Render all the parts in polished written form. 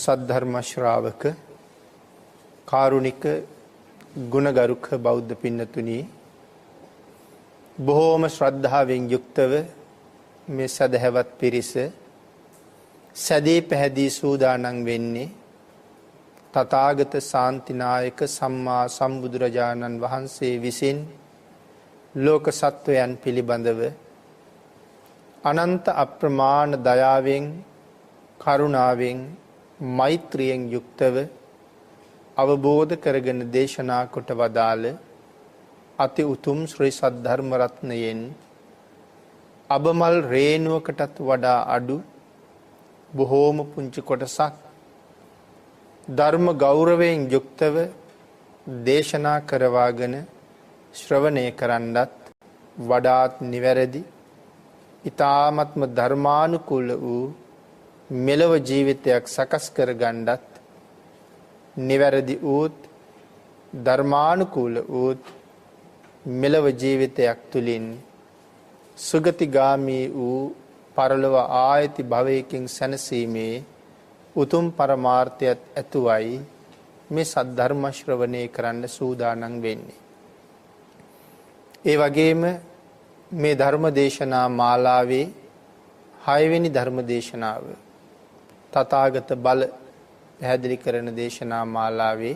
සද්ධර්ම ශ්‍රාවක කාරුණික ගුණගරුක බෞද්ධ පින්නතුනි, බොහෝම ශ්‍රද්ධාවෙන් යුක්තව මේ සදහැවත් පිරිස සැදී පැහැදී සූදානම් වෙන්නේ තථාගත ශාන්තිනායක සම්මා සම්බුදුරජාණන් වහන්සේ විසින් ලෝක සත්වයන් පිළිබඳව අනන්ත අප්‍රමාණ දයාවෙන් කරුණාවෙන් මෛත්‍රියෙන් යුක්තව අවබෝධ කරගෙන දේශනා කොට වදාළ අති උතුම් ශ්‍රී සද්ධර්ම රත්නයෙන් අබමල් රේණුවකටත් වඩා අඩු බොහෝම පුංචි කොටසක් ධර්ම ගෞරවයෙන් යුක්තව දේශනා කරවාගෙන ශ්‍රවණය කරන්නත් වඩාත් නිවැරදි ඊ타ත්ම ධර්මානුකූල වූ මෙලව ජීවිතයක් සකස් කර ගන්නත් නිවැරදි වූත් ධර්මානුකූල වූත් මෙලව ජීවිතයක් තුලින් සුගතිගාමී වූ පරලොව ආයති භවයකින් සැනසීමේ උතුම් පරමාර්ථයත් ඇතුවයි මේ සද්ධර්ම ශ්‍රවණය කරන්න සූදානම් වෙන්නේ. ඒ වගේම මේ ධර්ම දේශනා මාලාවේ 6 වෙනි ධර්ම දේශනාව තථාගත බල පැහැදිලි කරන දේශනා මාලාවේ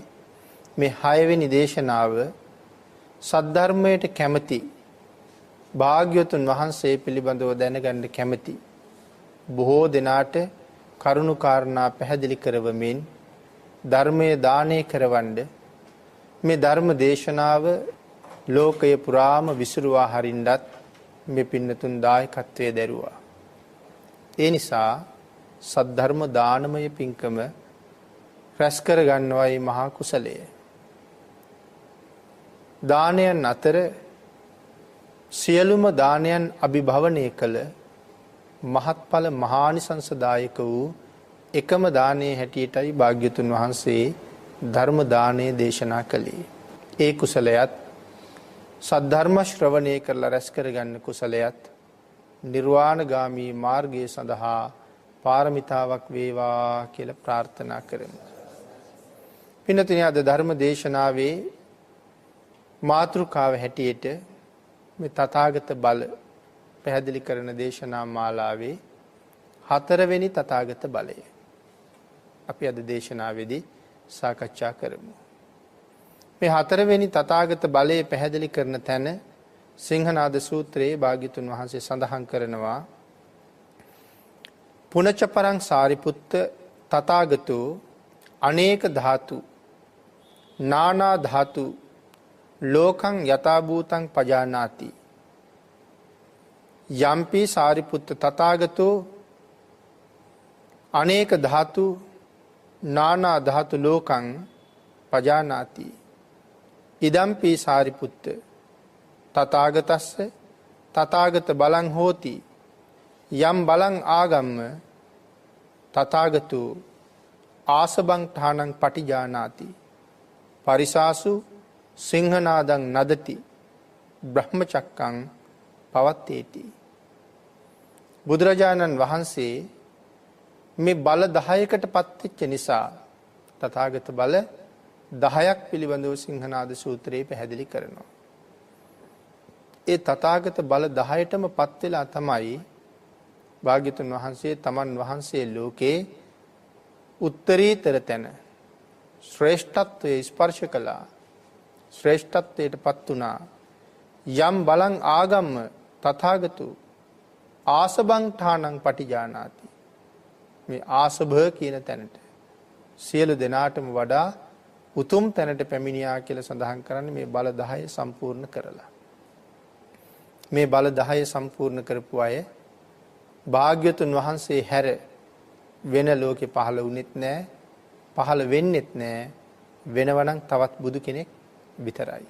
මේ 6 වෙනි දේශනාව සද්ධර්මයට කැමැති භාග්‍යවතුන් වහන්සේ පිළිබඳව දැනගන්න කැමැති බොහෝ දෙනාට කරුණු කාරණා පැහැදිලි කරවමින් ධර්මයේ දානය කරවන්න මේ ධර්ම දේශනාව ලෝකය පුරාම විසිරුවා හරින්නත් මේ පින්නතුන් දායකත්වයේ දරුවා. ඒ නිසා සද්ධර්ම දානමය පින්කම රැස් කර ගන්නවයි මහා කුසලය. දානයන් අතර සියලුම දානයන් අභිභවනය කළ මහත්ඵල මහානිසංසදායක වූ එකම දානයේ හැටියටයි භාග්‍යතුන් වහන්සේ ධර්ම දානය දේශනා කළේ. ඒ කුසලයත් සද්ධර්ම ශ්‍රවණය කරලා රැස් කරගන්න කුසලයත් නිර්වාණගාමී මාර්ගය සඳහා පාරමිතාවක් වේවා කියලා ප්‍රාර්ථනා කරමු. පින්නතුනි, අද ධර්ම දේශනාවේ මාතෘකාව හැටියට මේ තථාගත බල පැහැදිලි කරන දේශනා මාලාවේ 4 වෙනි තථාගත බලය අපි අද දේශනාවේදී සාකච්ඡා කරමු. මේ 4 වෙනි තථාගත බලය පැහැදිලි කරන තැන සිංහනාද සූත්‍රයේ භාග්‍යතුන් වහන්සේ සඳහන් කරනවා පුනච පරං සාරිපුත්ත තථාගතෝ අනේක ධාතු නානා ධාතු ලෝකං යථා භූතං පජානාති යම්පි සාරිපුත්ත තථාගතෝ අනේක ධාතු නානා ධාතු ලෝකං පජානාති ඉදම්පි සාරිපුත්ත තථාගතස්ස තථාගත බලං හෝති යම් බලං ආගම්ම තථාගතෝ ආසබං ඨානං පටිජානාති පරිසාසු සිංහනාදං නදති බ්‍රහ්මචක්කං පවත්තේති. බුදුරජාණන් වහන්සේ මේ බල 10කට පත්වෙච්ච නිසා තථාගත බල 10ක් පිළිබඳව සිංහනාද සූත්‍රයේ පැහැදිලි කරනවා. ඒ තථාගත බල 10ටම පත් වෙලා තමයි භාග්‍යතුන් වහන්සේ තමන් වහන්සේ ලෝකේ උත්තරීතර තැන ශ්‍රේෂ්ඨත්වයේ ස්පර්ශ කළා. ශ්‍රේෂ්ඨත්වයට පත් වුණා. යම් බලං ආගම්ම තථාගතු ආසබං ඨානං පටිජානාති. මේ ආසභ කියන තැනට සියලු දෙනාටම වඩා උතුම් තැනට පැමිණියා කියලා සඳහන් කරන්නේ මේ බල 10 සම්පූර්ණ කරලා. මේ බල 10 සම්පූර්ණ කරපු අය භාග්‍යතුන් වහන්සේ හැර වෙන ලෝකේ පහළ වුණෙත් නැහැ, පහළ වෙන්නෙත් නැහැ. වෙනවනම් තවත් බුදු කෙනෙක් විතරයි.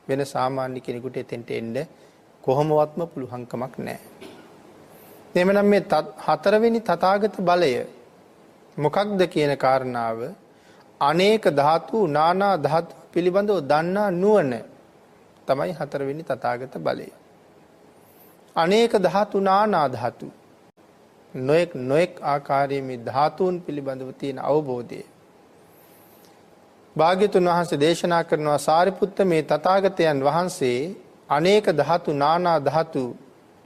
වෙන සාමාන්‍ය කෙනෙකුට එතෙන්ට එන්න කොහොමවත්ම පුළුවන්කමක් නැහැ. එhmenan මේ 4 වෙනි තථාගත බලය මොකක්ද කියන කාරණාව අනේක ධාතු නානා ධාතු පිළිබඳව දන්නා නුවණ තමයි 4 වෙනි තථාගත බලය. අනේක ධාතු නානා ධාතු නොයෙක් ආකාරයේ මේ ධාතුන් පිළිබඳව තියෙන අවබෝධය භාග්‍යතුන් වහන්සේ දේශනා කරනවා සාරිපුත්ත මේ තථාගතයන් වහන්සේ අනේක ධාතු නානා ධාතු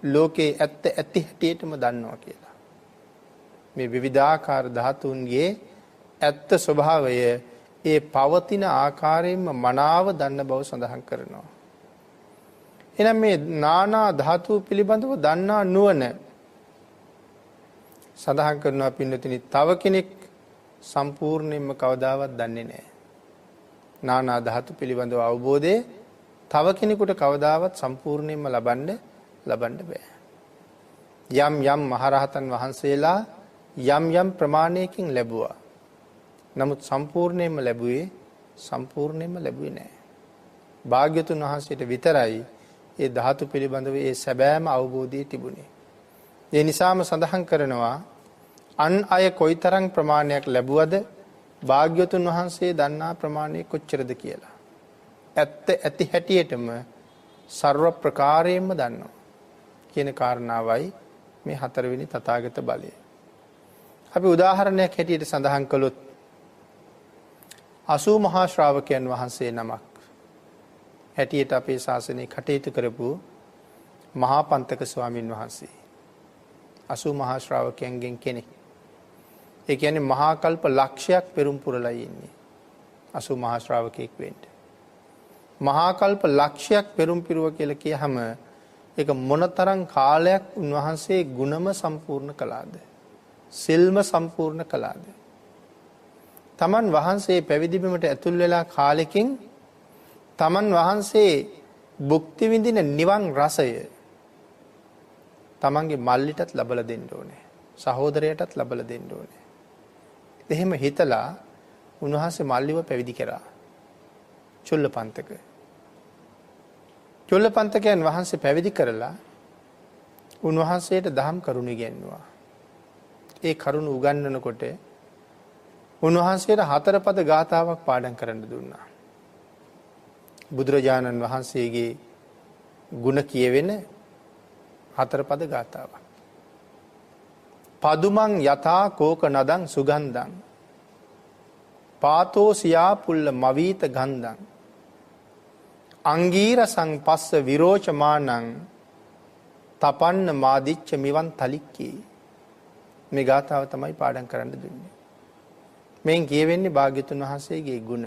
ලෝකේ ඇත්ත ඇති හැටියටම දන්නවා කියලා. මේ විවිධාකාර ධාතුන්ගේ ඇත්ත ස්වභාවය ඒ පවතින ආකාරයෙන්ම මනාව දන්න බව සඳහන් කරනවා. එහෙනම් මේ නානා ධාතු පිළිබඳව දන්නා නුවණ සඳහන් කරනවා පින්නතුනි තව කෙනෙක් සම්පූර්ණයෙන්ම කවදාවත් දන්නේ නැහැ. නානා ධාතු පිළිබඳව අවබෝධය තව කෙනෙකුට කවදාවත් සම්පූර්ණයෙන්ම ලබන්න බෑ. යම් යම් මහරහතන් වහන්සේලා යම් ප්‍රමාණයකින් ලැබුවා. නමුත් සම්පූර්ණයෙන්ම ලැබුවේ නැහැ. භාග්‍යතුන් වහන්සේට විතරයි ඒ ධාතු පිළිබඳව ඒ සැබෑම අවබෝධය තිබුණේ. ඒ නිසාම සඳහන් කරනවා අන් අය කොයිතරම් ප්‍රමාණයක් ලැබුවද භාග්‍යතුන් වහන්සේ දන්නා ප්‍රමාණය කොච්චරද කියලා. ඇත්ත ඇති හැටියටම ਸਰව ප්‍රකාරයෙන්ම දන්නවා කියන කාරණාවයි මේ හතරවෙනි තථාගත බලය. අපි උදාහරණයක් හැටියට සඳහන් කළොත් 80 මහා ශ්‍රාවකයන් වහන්සේ නමක් හැටියට අපේ ශාසනය කටයුතු කරපු මහා පන්තක ස්වාමින් වහන්සේ 80 මහා ශ්‍රාවකයන්ගෙන් කෙනෙක්. ඒ කියන්නේ මහා කල්ප ලක්ෂයක් පෙරම් පුරලා ඉන්නේ 80 මහා ශ්‍රාවකෙක් වෙන්න. මහා කල්ප ලක්ෂයක් පෙරම් පිරුව කියලා කියහම ඒක මොනතරම් කාලයක් උන්වහන්සේ ගුණම සම්පූර්ණ කළාද? සිල්ම සම්පූර්ණ කළාද? තමන් වහන්සේ පැවිදි බිමට ඇතුල් වෙලා කාලෙකින් තමන් වහන්සේ භුක්ති විඳින නිවන් රසය තමන්ගේ මල්ලිටත් ලබලා දෙන්න ඕනේ. සහෝදරයටත් ලබලා දෙන්න ඕනේ. එහෙම හිතලා උන්වහන්සේ මල්ලිව පැවිදි කරා. චුල්ලපන්තක. චුල්ලපන්තකයන් වහන්සේ පැවිදි කරලා උන්වහන්සේට දහම් කරුණු ඉගෙනුවා. ඒ කරුණු උගන්වනකොට උන්වහන්සේට 4 පද ගාථාවක් පාඩම් කරන්න දුන්නා. බුදුරජාණන් වහන්සේගේ ගුණ කියවෙන 4 පද ගාථාවක්. පදුමං යථා කෝක නදං සුගන්ධං පාතෝ සියා පුල්ල මවීත ගන්ධං අංගීරසං පස්ස විරෝචමානං තපන්න මාදිච්ච මිවන් තලික්කී. මේ ගාථාව තමයි පාඩම් කරන්න දුන්නේ. මෙන් කියවෙන්නේ භාග්‍යතුන් වහන්සේගේ ගුණ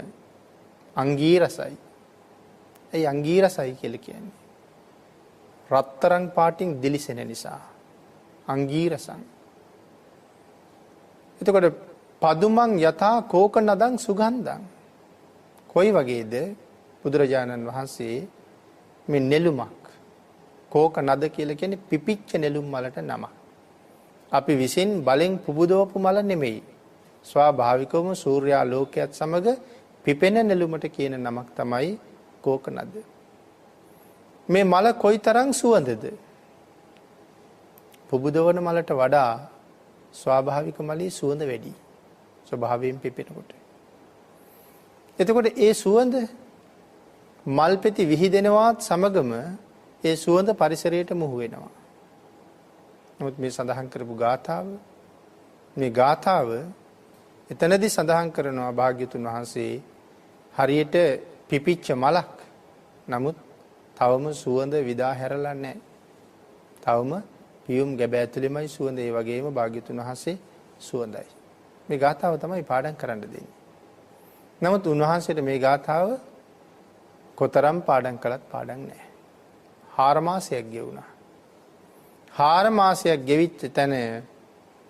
අංගීරසයි. ඒ අංගීරසයි කියලා කියන්නේ රත්තරන් පාටින් දිලිසෙන නිසා අංගීරසං. එතකොට පදුමං යථා කෝක නදං සුගන්ධං කොයි වගේද බුදුරජාණන් වහන්සේ මේ නෙළුමක් කෝක නද කියලා කියන්නේ පිපිච්ච නෙළුම් මලට නමක්. අපි විසින් බලෙන් පුබුදවපු මල නෙමෙයි. ස්වාභාවිකවම සූර්යා ලෝකයේත් සමග පිපෙන නෙළුමට කියන නමක් තමයි කෝක නද. මේ මල කොයිතරම් සුවඳද? පුබුදවන මලට වඩා ස්වාභාවික මලේ සුවඳ වැඩි. ස්වභාවයෙන් පිපෙනකොට. එතකොට ඒ සුවඳ මල් පෙති විහිදෙනවත් සමගම ඒ සුවඳ පරිසරයට මුහු වෙනවා. නමුත් මේ සඳහන් කරපු ගාථාව මේ ගාථාව එතනදී සඳහන් කරනවා භාග්‍යතුන් වහන්සේ හරියට පිපිච්ච මලක්. නමුත් තවම සුවඳ විදා හැරලා නැහැ. තවම පියුම් ගැබ ඇතුළෙමයි සුවඳ. ඒ වගේම භාග්‍යතුන් වහන්සේ සුවඳයි. මේ ගාථාව තමයි පාඩම් කරන්න දෙන්නේ. නමුත් උන්වහන්සේට මේ ගාථාව කොතරම් පාඩම් කළත් පාඩම් නැහැ. 4 මාසයක් ගෙවුණා. 4 මාසයක් ගෙවිච්ච තැන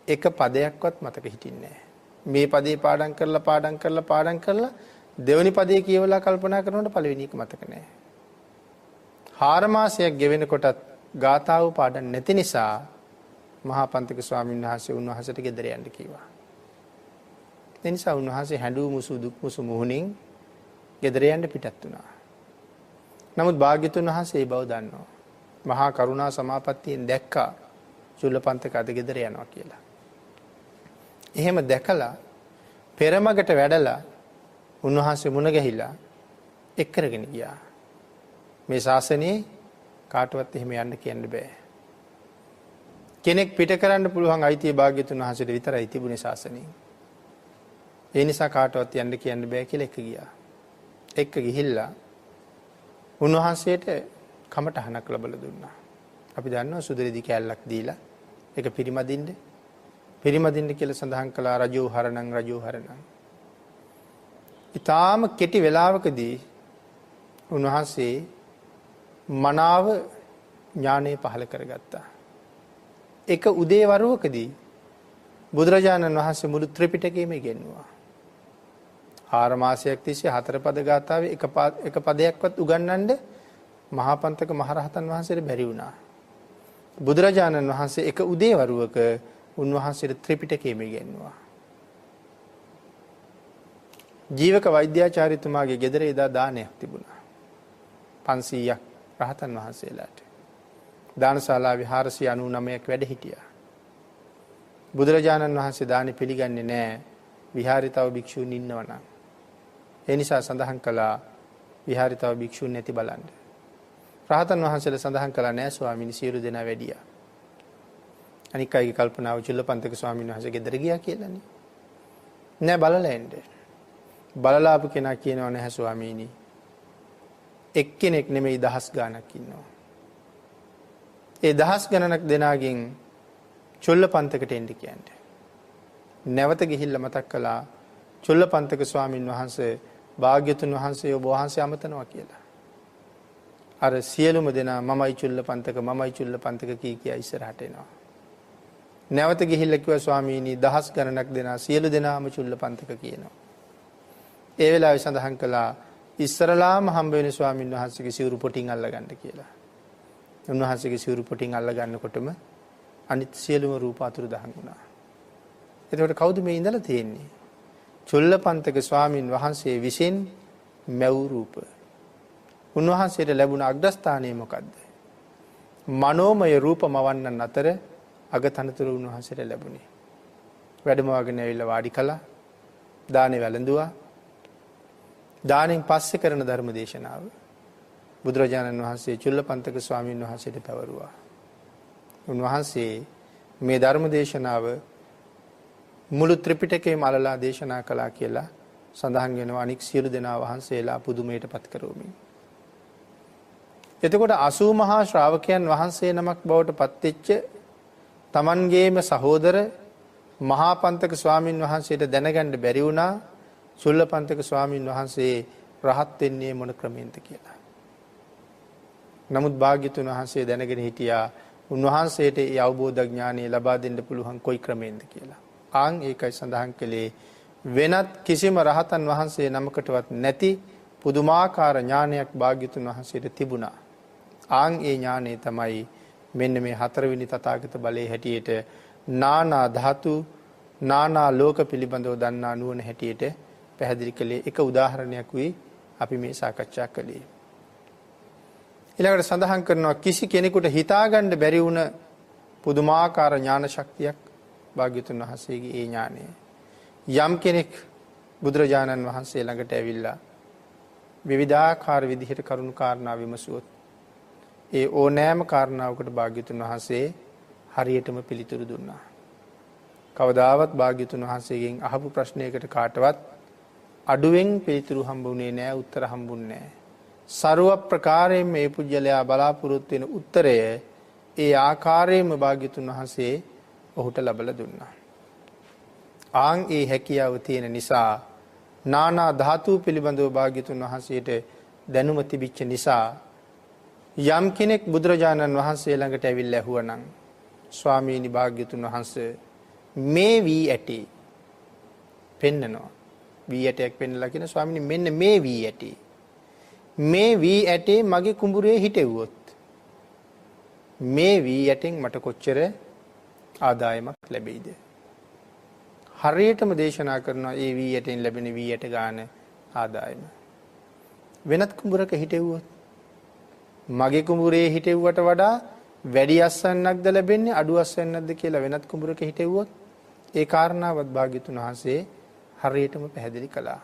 එක පදයක්වත් මතක හිටින්නේ නැහැ. මේ පදේ පාඩම් කරලා දෙවෙනි පදේ කියවලා කල්පනා කරනකොට පළවෙනි එක මතක නැහැ. 4 මාසයක් ගෙවෙනකොටත් ගාථාව පාඩම් නැති නිසා මහා පන්තික ස්වාමීන් වහන්සේ උන්වහන්සේට ගෙදර යන්න කිව්වා. ඒ නිසා උන්වහන්සේ හැඬු මුසු දුක් මුසු මුහුණින් ගෙදර යන්න පිටත් වුණා. නමුත් භාග්‍යතුන් වහන්සේ ඒ බව දන්නවා. මහා කරුණා සමාපත්තියෙන් දැක්කා චුල්ලපන්තක අද ගෙදර යනවා කියලා. එහෙම දැකලා පෙරමගට වැඩලා උන්වහන්සේ මුණ ගැහිලා එක් කරගෙන ගියා. මේ ශාසනයේ කාටවත් එහෙම යන්න කියන්න බෑ. කෙනෙක් පිට කරන්න පුළුවන් අයිතිය භාග්‍යතුන් වහන්සේට විතරයි තිබුණේ ශාසනයේ. ඒ නිසා කාටවත් යන්න කියන්න බෑ කියලා එක ගියා. එක්ක ගිහිල්ලා උන්වහන්සේට කමටහනක් ලැබලා දුන්නා. අපි දන්නවා සුදුරිදි කැල්ලක් දීලා ඒක පිරිමදින්න කියලා සඳහන් කළා රජෝ හරණං. ඊටාම කෙටි වේලාවකදී උන්වහන්සේ මනාව ඥානය පහළ කරගත්තා. එක උදේවරුවකදී බුදුරජාණන් වහන්සේ මුළු ත්‍රිපිටකයම ඉගෙනුවා. 4 මාසයක් තිස්සේ 4 පද ගාථාවේ එක පදයක්වත් උගන්වන්න මහා පන්තක මහරහතන් වහන්සේට බැරි වුණා. බුදුරජාණන් වහන්සේ එක උදේවරුවක උන්වහන්සේට ත්‍රිපිටකයම ඉගෙනුවා. ජීවක වෛද්‍යාචාර්යතුමාගේ ගෙදර එදා දානයක් තිබුණා. 500ක් රහතන් වහන්සේලාට. දානශාලාවේ 499ක් වැඩ හිටියා. බුදුරජාණන් වහන්සේ දානි පිළිගන්නේ නැහැ. විහාරේ තව භික්ෂූන් ඉන්නවනම්. ඒ නිසා සඳහන් කළා විහාරේ තව භික්ෂූන් නැති බලන්න. රහතන් වහන්සේලා සඳහන් කළා නෑ ස්වාමීනි සියලු දෙනා වැඩියා. අනික් අයගේ කල්පනාව චුල්ලපන්තක ස්වාමීන් වහන්සේ ගෙදර ගියා කියලානේ. නෑ බලලා එන්න. බලලා ආපු කෙනා කියනවා නැහැ ස්වාමීනි. එක්කෙනෙක් නෙමෙයි 10 ගාණක් ඉන්නවා. ඒ 10 ගණනක් දෙනාගෙන් චුල්ලපන්තකට එන්න කියන්නේ. නැවත ගිහිල්ලා මතක් කළා චුල්ලපන්තක ස්වාමින් වහන්සේ භාග්‍යතුන් වහන්සේ ඔබ වහන්සේ අමතනවා කියලා. අර සියලුම දෙනා මමයි චුල්ලපන්තක කී කියා ඉස්සරහට එනවා. නැවත ගිහිල්ලා කිව්වා ස්වාමීනි 10 ගණනක් දෙනා සියලු දෙනාම චුල්ලපන්තක කියනවා. ඒ වෙලාවේ සඳහන් කළා ඉස්සරලාම හම්බ වෙන ස්වාමින් වහන්සේගේ සිවුරු පොටින් අල්ලගන්න කියලා. උන්වහන්සේගේ සිවුරු පොටින් අල්ල ගන්නකොටම අනිත් සියලුම රූප අතුරුදහන් වුණා. එතකොට කවුද මේ ඉඳලා තියෙන්නේ? චුල්ලපන්තක ස්වාමින් වහන්සේ විසින් මැව් රූප. උන්වහන්සේට ලැබුණ අග්‍රස්ථානය මොකද්ද? මනෝමය රූප මවන්නන් අතර අගතනතුරු උන්වහන්සේට ලැබුණේ. වැඩම වගෙන ඇවිල්ලා වාඩි කළා. දානේ වැළඳුවා. දානෙන් පස්සේ කරන ධර්ම දේශනාව බුදුරජාණන් වහන්සේ චුල්ලපන්තක ස්වාමීන් වහන්සේට පැවරුවා. උන්වහන්සේ මේ ධර්ම දේශනාව මුළු ත්‍රිපිටකයම අලලා දේශනා කළා කියලා සඳහන් වෙනවා අනික් සියලු දෙනා වහන්සේලා පුදුමයටපත් කරවමින්. එතකොට 80 මහා ශ්‍රාවකයන් වහන්සේ නමක් බවට පත්වෙච්ච තමන්ගේම සහෝදර මහා පන්තක ස්වාමින් වහන්සේට දැනගන්න බැරි වුණා චුල්ලපන්තක ස්වාමින් වහන්සේ රහත් වෙන්නේ මොන ක්‍රමෙන්ද කියලා. නමුත් භාග්‍යතුන් වහන්සේ දැනගෙන හිටියා උන්වහන්සේට ඒ අවබෝධ ඥානය ලබා දෙන්න පුළුවන් කොයි ක්‍රමෙන්ද කියලා. ආන් ඒකයි සඳහන් කළේ වෙනත් කිසිම රහතන් වහන්සේ නමකටවත් නැති පුදුමාකාර ඥානයක් භාග්‍යතුන් වහන්සේට තිබුණා. ආන් ඒ ඥානය තමයි මෙන්න මේ 4 වෙනි තථාගත බලයේ හැටියට නානා ධාතු නානා ලෝක පිළිබඳව දන්නා නුවණ හැටියට පැහැදිලි කළේ එක උදාහරණයක් වී අපි මේ සාකච්ඡා කළේ. ඊළඟට සඳහන් කරනවා කිසි කෙනෙකුට හිතාගන්න බැරි වුණ පුදුමාකාර ඥාන ශක්තියක් භාග්‍යතුන් වහන්සේගේ ඒ ඥානය. යම් කෙනෙක් බුදුරජාණන් වහන්සේ ළඟට ඇවිල්ලා විවිධාකාර විදිහට කරුණු කාරණා විමසුවොත් ඒ ඕනෑම කාරණාවකට භාග්‍යතුන් වහන්සේ හරියටම පිළිතුරු දුන්නා. කවදාවත් භාග්‍යතුන් වහන්සේගෙන් අහපු ප්‍රශ්නයකට කාටවත් අඩුවෙන් පිළිතුරු හම්බුනේ නැහැ, උත්තර හම්බුන්නේ නැහැ. ਸਰව ප්‍රකාරයෙන් මේ පුජ්‍යලයා බලාපොරොත්තු වෙන උත්තරය ඒ ආකාරයෙන්ම භාග්‍යතුන් වහන්සේ ඔහුට ලබලා දුන්නා. ආන් ඒ හැකියාව තියෙන නිසා නානා ධාතු පිළිබඳව භාග්‍යතුන් වහන්සේට දැනුම තිබිච්ච නිසා යම් කෙනෙක් බුදුරජාණන් වහන්සේ ළඟට ඇවිල්ලා ඇහුවනම් ස්වාමීනි භාග්‍යතුන් වහන්සේ මේ වී ඇටි පෙන්නනවා. වී ඇටයක් පෙන්නලා කියන ස්වාමීනි මෙන්න මේ වී ඇටි. මේ වී ඇටේ මගේ කුඹුරේ හිටෙව්වොත් මේ වී ඇටෙන් මට කොච්චර ආදායමක් ලැබෙයිද? හරියටම දේශනා කරනවා ඒ වී ඇටෙන් ලැබෙන වී ඇට ගාන ආදායම. වෙනත් කුඹුරක හිටෙව්වොත් මගේ කුඹුරේ හිටෙව්වට වඩා වැඩි අස්වැන්නක්ද ලැබෙන්නේ අඩු අස්වැන්නක්ද කියලා වෙනත් කුඹුරක හිටෙව්වොත් ඒ කාරණාවත් භාග්‍යතුන් වහන්සේ හරියටම පැහැදිලි කළා.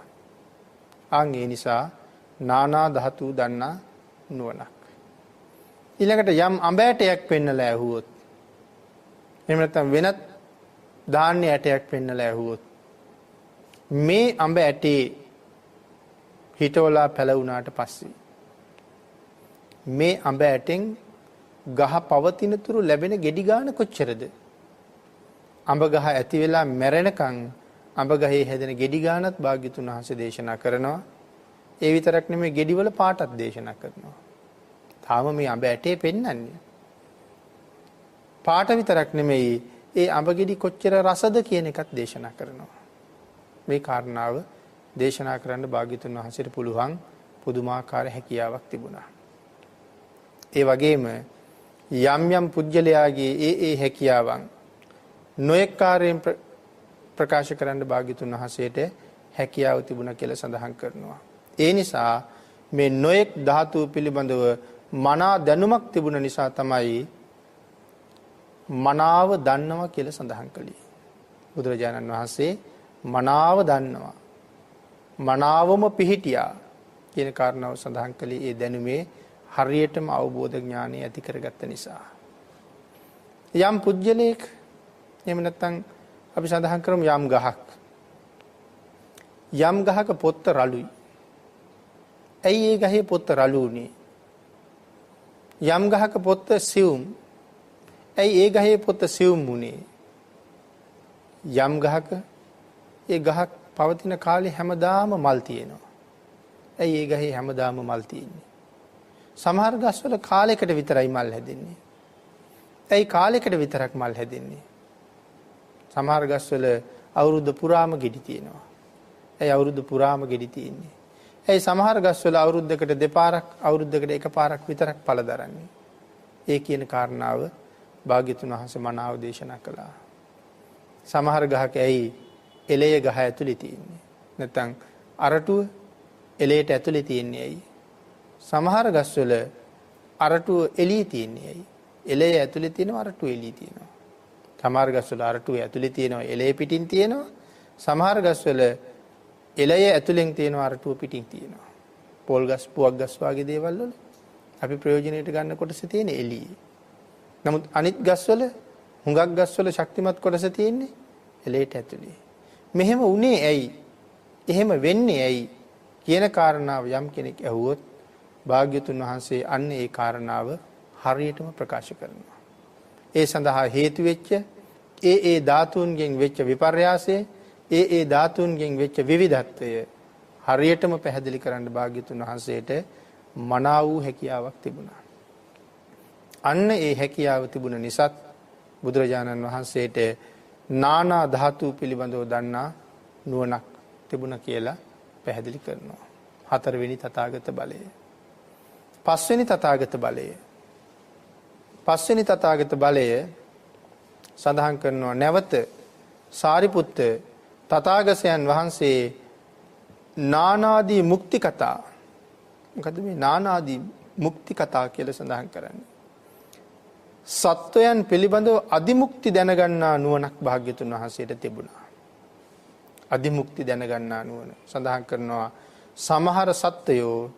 ආන් ඒ නිසා නානා ධාතු දන්නා නුවණක්. ඊළඟට යම් අඹ ඇටයක් පෙන්නලා ඇහුවොත් එහෙම නැත්නම් වෙනත් ධාන්‍ය ඇටයක් පෙන්නලා ඇහුවොත් මේ අඹ ඇටේ හිටවලා පැලවුණාට පස්සේ මේ අඹ ඇටෙන් ගහ පවතින තුරු ලැබෙන ගෙඩි ගාන කොච්චරද? අඹ ගහ ඇති වෙලා මැරෙනකන් අඹ ගහේ හැදෙන ගෙඩි ගානත් භාග්‍යතුන් වහන්සේ දේශනා කරනවා. ඒ විතරක් නෙමෙයි ගෙඩි වල පාටත් දේශනා කරනවා. තාම මේ අඹ ඇටේ පෙන්වන්නේ. පාට විතරක් නෙමෙයි ඒ අඹ ගෙඩි කොච්චර රසද කියන එකත් දේශනා කරනවා. මේ කාරණාව දේශනා කරන්න භාග්‍යතුන් වහන්සේට පුළුවන් පුදුමාකාර හැකියාවක් තිබුණා. ඒ වගේම යම් යම් පුජ්‍යලයාගේ ඒ හැකියාවන් නොඑක කාර්යයෙන් ප්‍රකාශ කරන්න භාග්‍යතුන් වහන්සේට හැකියාව තිබුණා කියලා සඳහන් කරනවා. ඒ නිසා මේ නොඑක ධාතු පිළිබඳව මනා දැනුමක් තිබුණ නිසා තමයි මනාව දන්නවා කියලා සඳහන් කළේ. බුදුරජාණන් වහන්සේ මනාව දන්නවා. මනාවම පිහිටියා කියන කාරණාව සඳහන් කළේ ඒ දැනුමේ හරියටම අවබෝධ ඥානය ඇති කරගත්ත නිසා. යම් පුජ්‍යලයක එහෙම නැත්නම් අපි සඳහන් කරමු යම් ගහක්. යම් ගහක පොත්ත රළුයි. ඇයි ඒ ගහේ පොත්ත රළු උනේ? යම් ගහක පොත්ත සියුම්. ඇයි ඒ ගහේ පොත්ත සියුම් උනේ? යම් ගහක ඒ ගහක් පවතින කාලේ හැමදාම මල් තියෙනවා. ඇයි ඒ ගහේ හැමදාම මල් තියෙන්නේ? සමහර ගස්වල කාලයකට විතරයි මල් හැදෙන්නේ. ඇයි කාලයකට විතරක් මල් හැදෙන්නේ? සමහර ගස්වල අවුරුද්ද පුරාම ගෙඩි තියෙනවා. ඇයි අවුරුද්ද පුරාම ගෙඩි තියෙන්නේ? ඇයි සමහර ගස්වල අවුරුද්දකට දෙපාරක් අවුරුද්දකට එකපාරක් විතරක් ඵල දරන්නේ? ඒ කියන කාරණාව භාග්‍යතුන් වහන්සේ මනාව දේශනා කළා. සමහර ගහක ඇයි එළය ගහ ඇතුලේ තියෙන්නේ? නැත්නම් අරටුව එළයට ඇතුලේ තියෙන්නේ ඇයි? සමහර ගස්වල අරටුව එළියේ තියෙන්නේ ඇයි? එළය ඇතුලේ තියෙනවා අරටුව එළියේ තියෙනවා. සමහර ගස්වල අරටුව ඇතුලේ තියෙනවා එළය පිටින් තියෙනවා. සමහර ගස්වල එළය ඇතුලෙන් තියෙනවා අරටුව පිටින් තියෙනවා. පොල් ගස් පුවක් ගස් වගේ දේවල් වල අපි ප්‍රයෝජනෙට ගන්න කොටස තියෙන එළියේ. නමුත් අනිත් ගස්වල හුඟක් ගස්වල ශක්තිමත් කොටස තියෙන්නේ එළයට ඇතුලේ. මෙහෙම උනේ ඇයි? එහෙම වෙන්නේ ඇයි? කියන කාරණාව යම් කෙනෙක් ඇහුවොත් භාග්‍යතුන් වහන්සේ අන්න ඒ කාරණාව හරියටම ප්‍රකාශ කරනවා. ඒ සඳහා හේතු වෙච්ච ඒ ධාතුන්ගෙන් වෙච්ච විපර්යාසය, ඒ ධාතුන්ගෙන් වෙච්ච විවිධත්වය හරියටම පැහැදිලි කරන්න භාග්‍යතුන් වහන්සේට මනා වූ හැකියාවක් තිබුණා. අන්න ඒ හැකියාව තිබුණ නිසාත් බුදුරජාණන් වහන්සේට නානා ධාතු පිළිබඳව දන්නා නුවණක් තිබුණා කියලා පැහැදිලි කරනවා. හතරවෙනි තථාගත බලය. පස්වෙනි තථාගත බලය. පස්වෙනි තථාගත බලය සඳහන් කරනවා නැවත සාරිපුත්ත තථාගතයන් වහන්සේ නානාදී මුක්ති කතා. මොකද මේ නානාදී මුක්ති කතා කියලා සඳහන් කරන්නේ? සත්වයන් පිළිබඳව අදිමුක්ති දැනගන්නා නුවණක් භාග්‍යතුන් වහන්සේට තිබුණා. අදිමුක්ති දැනගන්නා නුවණ සඳහන් කරනවා සමහර සත්වයෝ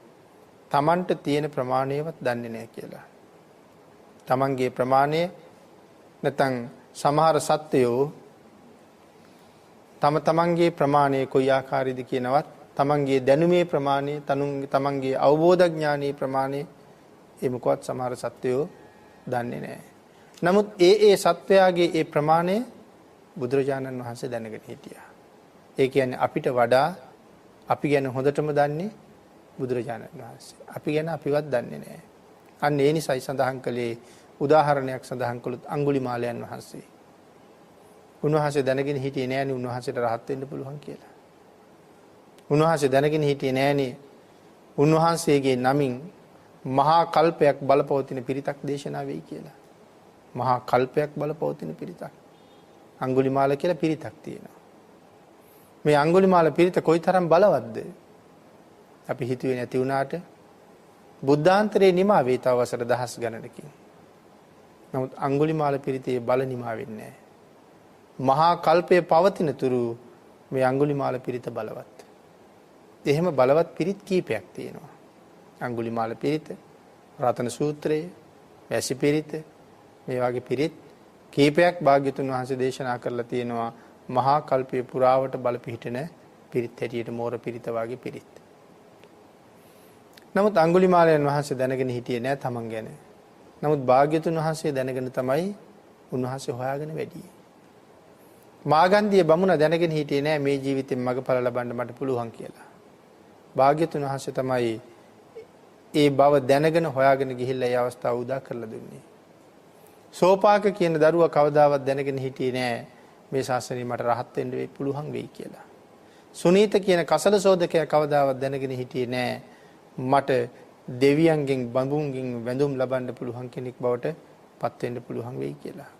තමන්ට තියෙන ප්‍රමාණයවත් දන්නේ නැහැ කියලා. තමන්ගේ ප්‍රමාණය නැත්නම් සමහර සත්වයෝ තමන්ගේ ප්‍රමාණය කොයි ආකාරයේද කියනවත් තමන්ගේ දැනුමේ ප්‍රමාණය තමන්ගේ අවබෝධ ඥානයේ ප්‍රමාණය ඒ මොකවත් සමහර සත්වයෝ දන්නේ නැහැ. නමුත් ඒ සත්වයාගේ ඒ ප්‍රමාණය බුදුරජාණන් වහන්සේ දැනගෙන හිටියා. ඒ කියන්නේ අපිට වඩා අපි ගැන හොඳටම දන්නේ බුදුරජාණන් වහන්සේ. අපි ගැන අපිවත් දන්නේ නැහැ. අන්න ඒ නිසායි සඳහන් කළේ උදාහරණයක් සඳහන් කළොත් අඟුලිමාලයන් වහන්සේ. උන්වහන්සේ දැනගෙන හිටියේ නෑනේ උන්වහන්සේට රහත් වෙන්න පුළුවන් කියලා. උන්වහන්සේ දැනගෙන හිටියේ නෑනේ උන්වහන්සේගේ නමින් මහා කල්පයක් බලපවතින පිරිතක් දේශනා වෙයි කියලා. මහා කල්පයක් බලපවතින පිරිතක්. අඟුලිමාල කියලා පිරිතක් තියෙනවා. මේ අඟුලිමාල පිරිත කොයිතරම් බලවත්ද? අපි හිතුවේ නැති වුණාට බුද්ධාන්තරේ නිමා වේ තව වසර දහස් ගණනකින්. නමුත් අඟුලිමාල පිරිතේ බල නිමා වෙන්නේ නැහැ. මහා කල්පයේ පවතින තුරු මේ අඟුලිමාල පිරිත බලවත්. එහෙම බලවත් පිරිත් කීපයක් තියෙනවා. අඟුලිමාල පිරිත, රතන සූත්‍රය, වැසි පිරිත මේ වගේ පිරිත් කීපයක් භාග්‍යතුන් වහන්සේ දේශනා කරලා තියෙනවා මහා කල්පයේ පුරාවට බල පිහිටන පිරිත් හැටියට මෝර පිරිත වගේ පිරිත්. නමුත් අඟුලිමාලයන් වහන්සේ දැනගෙන හිටියේ නෑ තමන් ගැන. නමුත් භාග්‍යතුන් වහන්සේ දැනගෙන තමයි උන්වහන්සේ හොයාගෙන වැඩියේ. මාගන්ධිය බමුණ දැනගෙන හිටියේ නෑ මේ ජීවිතෙන් මගඵල ලබන්න මට පුළුවන් කියලා. භාග්‍යතුන් වහන්සේ තමයි ඒ බව දැනගෙන හොයාගෙන ගිහිල්ලා ඒ අවස්ථාව උදා කරලා දුන්නේ. සෝපාක කියන දරුවා කවදාවත් දැනගෙන හිටියේ නෑ මේ ශාසනය මට රහත් වෙන්න පුළුවන් වෙයි කියලා. සුනීත කියන කසල සෝදකයා කවදාවත් දැනගෙන හිටියේ නෑ මට දෙවියන්ගෙන් බඹුන්ගෙන් වැඳුම් ලබන්න පුළුවන් කෙනෙක් බවට පත් වෙන්න පුළුවන් වෙයි කියලා.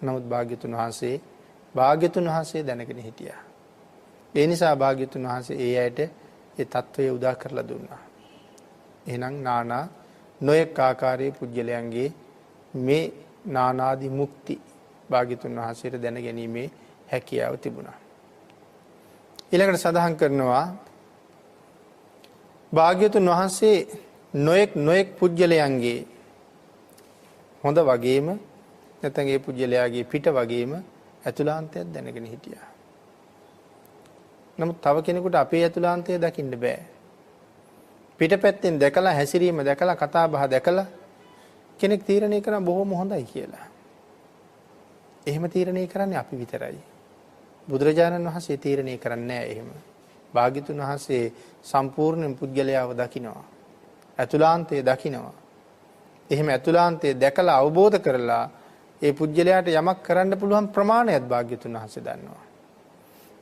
නමුත් භාග්‍යතුන් වහන්සේ දැනගෙන හිටියා. ඒ නිසා භාග්‍යතුන් වහන්සේ ඒ අයට ඒ தত্ত্বය උදා කරලා දුන්නා. එහෙනම් නානා නොයෙක් ආකාරයේ පුජ්‍යලයන්ගේ මේ නානාදි මුක්ති භාග්‍යතුන් වහන්සේට දැනගැනීමේ හැකියාව තිබුණා. ඊළඟට සඳහන් කරනවා භාග්‍යතුන් වහන්සේ නොයෙක් පුජ්‍යලයන්ගේ හොඳ වගේම නැත්නම් ඒ පුජ්‍යලයාගේ පිට වගේම ඇතුළාන්තයක් දැනගෙන හිටියා. නමුත් තව කෙනෙකුට අපේ ඇතුළාන්තය දකින්න බෑ. පිටපැත්තෙන් දැකලා හැසිරීම දැකලා කතා බහ දැකලා කෙනෙක් තීරණය කරන බොහොම හොඳයි කියලා. එහෙම තීරණය කරන්නේ අපි විතරයි. බුදුරජාණන් වහන්සේ තීරණය කරන්නේ නැහැ එහෙම. භාග්‍යතුන් වහන්සේ සම්පූර්ණ පුද්ගලයාව දකිනවා. ඇතුළාන්තය දකිනවා. එහෙම ඇතුළාන්තය දැකලා අවබෝධ කරලා ඒ පුද්ගලයාට යමක් කරන්න පුළුවන් ප්‍රමාණයක් භාග්‍යතුන් වහන්සේ දන්නවා.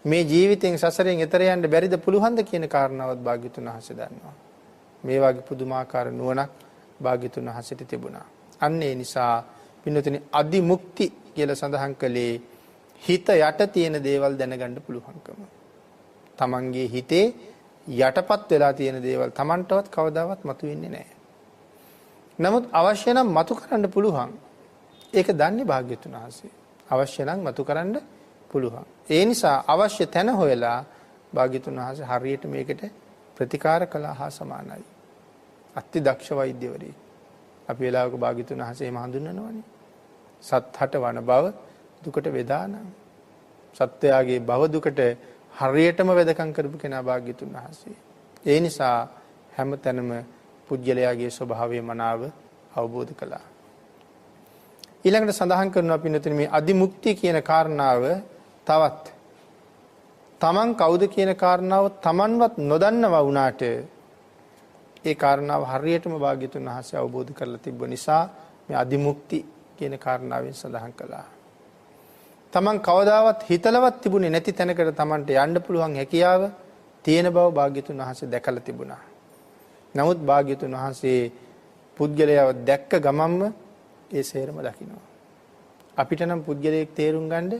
මේ ජීවිතෙන් සසරෙන් එතර යන්න බැරිද පුළුවන්ද කියන කාරණාවත් භාග්‍යතුන් වහන්සේ දන්නවා. මේ වගේ පුදුමාකාර නුවණක් භාග්‍යතුන් වහන්සේට තිබුණා. අන්න ඒ නිසා පින්නතුනි අදිමුක්ති කියලා සඳහන් කළේ හිත යට තියෙන දේවල් දැනගන්න පුළුවන්කම. තමන්ගේ හිතේ යටපත් වෙලා තියෙන දේවල් තමන්ටවත් කවදාවත් මතුවෙන්නේ නැහැ. නමුත් අවශ්‍ය නම් මතු කරන්න පුළුවන්. ඒක දන්නේ භාග්‍යතුන් වහන්සේ. අවශ්‍ය නම් මතු කරන්න පුළුවන්. ඒ නිසා අවශ්‍ය තැන හොයලා භාග්‍යතුන් වහන්සේ හරියට මේකට ප්‍රතිකාර කළා හා සමානයි. අති දක්ෂ වෛද්‍යවරයෙක්. අපි වෙලාවක භාග්‍යතුන් වහන්සේ එහෙම හඳුන්වනවනේ. සත් හට වන බව දුකට වේදානම්. සත්‍යයේ භව දුකට හරියටම වෙදකම් කරපු කෙනා භාග්‍යතුන් වහන්සේ. ඒ නිසා හැම තැනම පුජ්‍යලයාගේ ස්වභාවය මනාව අවබෝධ කළා. ඊළඟට සඳහන් කරනවා පින්නතුනි මේ අදිමුක්තිය කියන කාරණාව තවත් තමන් කවුද කියන කාරණාව තමන්වත් නොදන්නවා වුණාට ඒ කාරණාව හරියටම භාග්‍යතුන් වහන්සේ අවබෝධ කරලා තිබ්බ නිසා මේ අදිමුක්ති කියන කාරණාවෙන් සඳහන් කළා. තමන් කවදාවත් හිතලවත් තිබුණේ නැති තැනකට තමන්ට යන්න පුළුවන් හැකියාව තියෙන බව භාග්‍යතුන් වහන්සේ දැකලා තිබුණා. නමුත් භාග්‍යතුන් වහන්සේ පුද්ගලයාව දැක්ක ගමන්ම ඒ සේරම දකිනවා. අපිට නම් පුද්ගලයෙක් තේරුම් ගන්න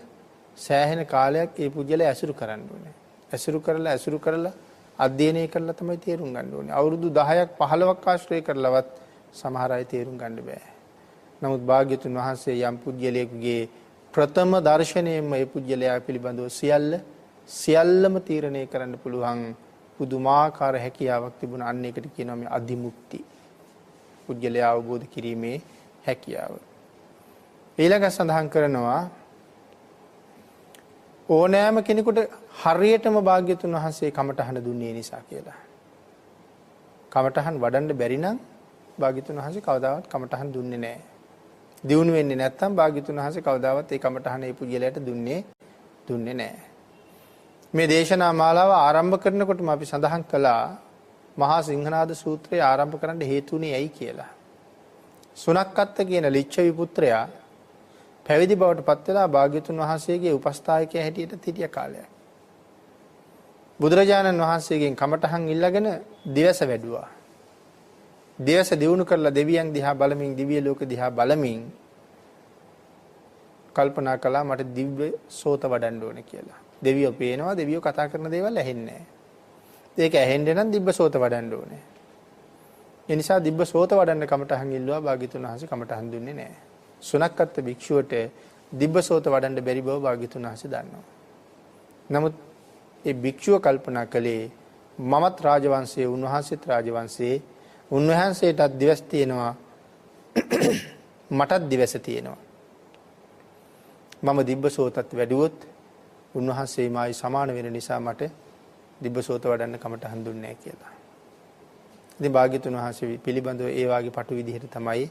සෑහෙන කාලයක් ඒ පුද්ගලයා ඇසුරු කරන්න ඕනේ. ඇසුරු කරලා අධ්‍යයනය කරලා තමයි තේරුම් ගන්න ඕනේ. අවුරුදු 10ක් 15ක් ආශ්‍රය කරලවත් සමහර අය තේරුම් ගන්න බෑ. නමුත් භාග්‍යතුන් වහන්සේ යම් පුද්ගලයෙකුගේ ප්‍රථම දර්ශනයෙන්ම ඒ පුද්ගලයා පිළිබඳව සියල්ලම තීරණය කරන්න පුළුවන් පුදුමාකාර හැකියාවක් තිබුණා. අන්න ඒකට කියනවා මේ අදිමුක්ති. පුද්ගලයා අවබෝධ කිරීමේ හැකියාව. ඊළඟ සඳහන් කරනවා ඕනෑම කෙනෙකුට හරියටම භාග්‍යතුන් වහන්සේ කමඨහන දුන්නේ නිසා කියලා. කමඨහන් වඩන්න බැරි නම් භාග්‍යතුන් වහන්සේ කවදාවත් කමඨහන් දුන්නේ නැහැ. දියුණු වෙන්නේ නැත්නම් භාග්‍යතුන් වහන්සේ කවදාවත් ඒ කමඨහන ඒ පුජ්‍යලයට දුන්නේ නැහැ. මේ දේශනා මාලාව ආරම්භ කරනකොටම අපි සඳහන් කළා මහා සිංහනාද සූත්‍රය ආරම්භ කරන්න හේතුුනේ ඇයි කියලා. සුනක්කත්ත කියන ලිච්ඡවි පුත්‍රයා පැවිදි බවට පත් වෙලා භාග්‍යතුන් වහන්සේගේ උපස්ථායකයා හැටියට හිටිය කාලයක්. බුදුරජාණන් වහන්සේගෙන් කමඨහන් ඉල්ලගෙන දිවස වැඩුවා. දිවස දියුණු කරලා දෙවියන් දිහා බලමින් දිව්‍ය ලෝක දිහා බලමින් කල්පනා කළා මට දිව්‍ය සෝත වඩන්න ඕනේ කියලා. දෙවියෝ පේනවා දෙවියෝ කතා කරන දේවල් ඇහෙන්නේ නැහැ. ඒක ඇහෙන්න නම් දිව්‍ය සෝත වඩන්න ඕනේ. ඒ නිසා දිව්‍ය සෝත වඩන්න කමඨහන් ඉල්ලුවා භාග්‍යතුන් වහන්සේ කමඨහන් දුන්නේ නැහැ. සුනක්කත් භික්ෂුවට දිව්‍ය සෝත වඩන්න බැරි බව භාග්‍යතුන් වහන්සේ දන්නවා. නමුත් ඒ භික්ෂුව කල්පනා කළේ මමත් රාජවංශයේ උන්වහන්සේත් රාජවංශයේ උන්වහන්සේටත් දිවස් තියෙනවා මටත් දිවස තියෙනවා. මම දිබ්බසෝතත් වැඩුවොත් උන්වහන්සේ මායි සමාන වෙන නිසා මට දිබ්බසෝත වඩන්න කමටහන් දුන්නේ නැහැ කියලා. ඉතින් භාග්‍යතුන් වහන්සේ පිළිබඳව ඒ වාගේ පටු විදිහට තමයි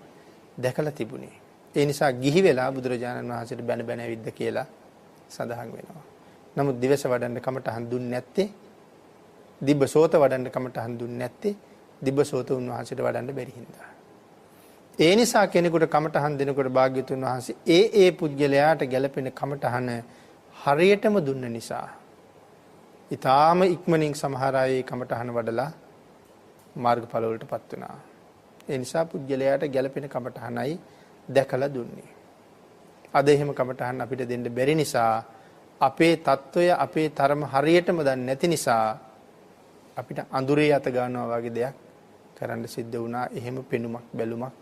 දැකලා තිබුණේ. ඒ නිසා ගිහි වෙලා බුදුරජාණන් වහන්සේට බැන බැන ඇවිද්ද කියලා සඳහන් වෙනවා. නමුත් දිවස වඩන්න කමටහන් දුන්නේ නැත්තේ දිබ්බසෝත වඩන්න කමටහන් දුන්නේ නැත්තේ දිබ්බසෝත උන්වහන්සේට වඩන්න බැරි හින්දා. ඒ නිසා කෙනෙකුට කමටහන් දෙනකොට භාග්‍යතුන් වහන්සේ ඒ පුජ්‍යලයාට ගැළපෙන කමටහන හරියටම දුන්න නිසා ඊටාම ඉක්මනින් සමහර අය කමටහන වඩලා මාර්ගඵල වලටපත් වුණා. ඒ නිසා පුජ්‍යලයාට ගැළපෙන කමටහනයි දැකලා දුන්නේ. අද එහෙම කමටහන් අපිට දෙන්න බැරි නිසා අපේ తত্ত্বය අපේ තරම හරියටම දන්නේ නැති නිසා අපිට අඳුරේ අත ගන්නවා වගේ දෙයක් කරන්න සිද්ධ වුණා. එහෙම පෙනුමක් බැලුමක්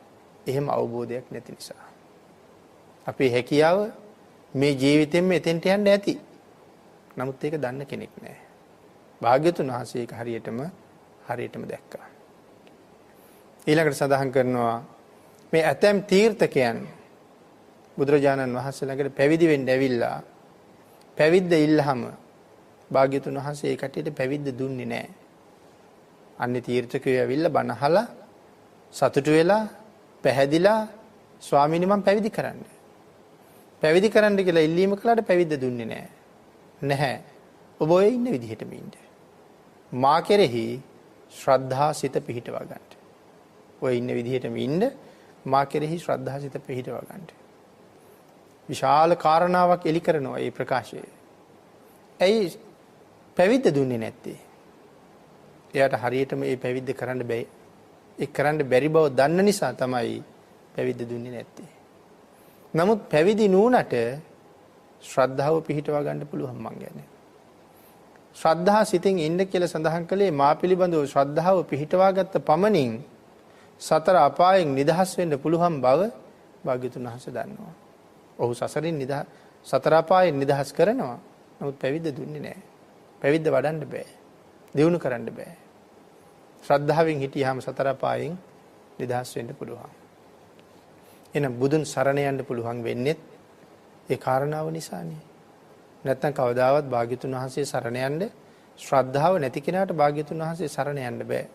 එහෙම අවබෝධයක් නැති නිසා. අපේ හැකියාව මේ ජීවිතෙම එතෙන්ට යන්න ඇති. නමුත් ඒක දන්න කෙනෙක් නැහැ. භාග්‍යතුන් වහන්සේ ඒක හරියටම දැක්කා. ඊළඟට සඳහන් කරනවා මේ ඇතැම් තීර්ථකයන් බුදුරජාණන් වහන්සේ ළඟට පැවිදි වෙන්න ඇවිල්ලා පැවිද්ද ඉල්ලහම භාග්‍යතුන් වහන්සේ ඒ කටියට පැවිද්ද දුන්නේ නැහැ. අන්නේ තීර්ථකයෝ ඇවිල්ලා බණ අහලා සතුටු වෙලා පැහැදිලා ස්වාමීනි මම පැවිදි කරන්න. පැවිදි කරන්න කියලා ඉල්ලීම කළාට පැවිද්ද දුන්නේ නැහැ. නැහැ. ඔබ ඔය ඉන්න විදිහටම ඉන්න. මා කෙරෙහි ශ්‍රද්ධා සිත පිහිටවා ගන්න. ඔය ඉන්න විදිහටම ඉන්න මා කෙරෙහි ශ්‍රද්ධා සිත පිහිටවා ගන්න. විශාල කාරණාවක් එලි කරනවා මේ ප්‍රකාශය. ඇයි පැවිද්ද දුන්නේ නැත්තේ? එයාට හරියටම මේ පැවිද්ද කරන්න බැයි. ඒ කරන්න බැරි බව දන්න නිසා තමයි පැවිද්ද දුන්නේ නැත්තේ. නමුත් පැවිදි නුනට ශ්‍රද්ධාව පිහිටවා ගන්න පුළුවන් මං කියන්නේ. ශ්‍රද්ධා සිතින් ඉන්න කියලා සඳහන් කළේ මා පිළිබඳව ශ්‍රද්ධාව පිහිටවා ගත්ත පමණින් සතර අපායෙන් නිදහස් වෙන්න පුළුවන් බව භාග්‍යතුන් වහන්සේ දන්නවා. ඔහු සසරින් සතර අපායෙන් නිදහස් කරනවා. නමුත් පැවිද්ද දුන්නේ නැහැ. පැවිද්ද වඩන්න බෑ. දියුණු කරන්න බෑ. ශ්‍රද්ධාවෙන් හිටියාම සතර අපායෙන් නිදහස් වෙන්න පුළුවන්. එහෙනම් බුදුන් සරණ යන්න පුළුවන් වෙන්නේ ඒ කාරණාව නිසානේ. නැත්නම් කවදාවත් භාග්‍යතුන් වහන්සේ සරණ යන්න ශ්‍රද්ධාව නැති කෙනාට භාග්‍යතුන් වහන්සේ සරණ යන්න බෑ.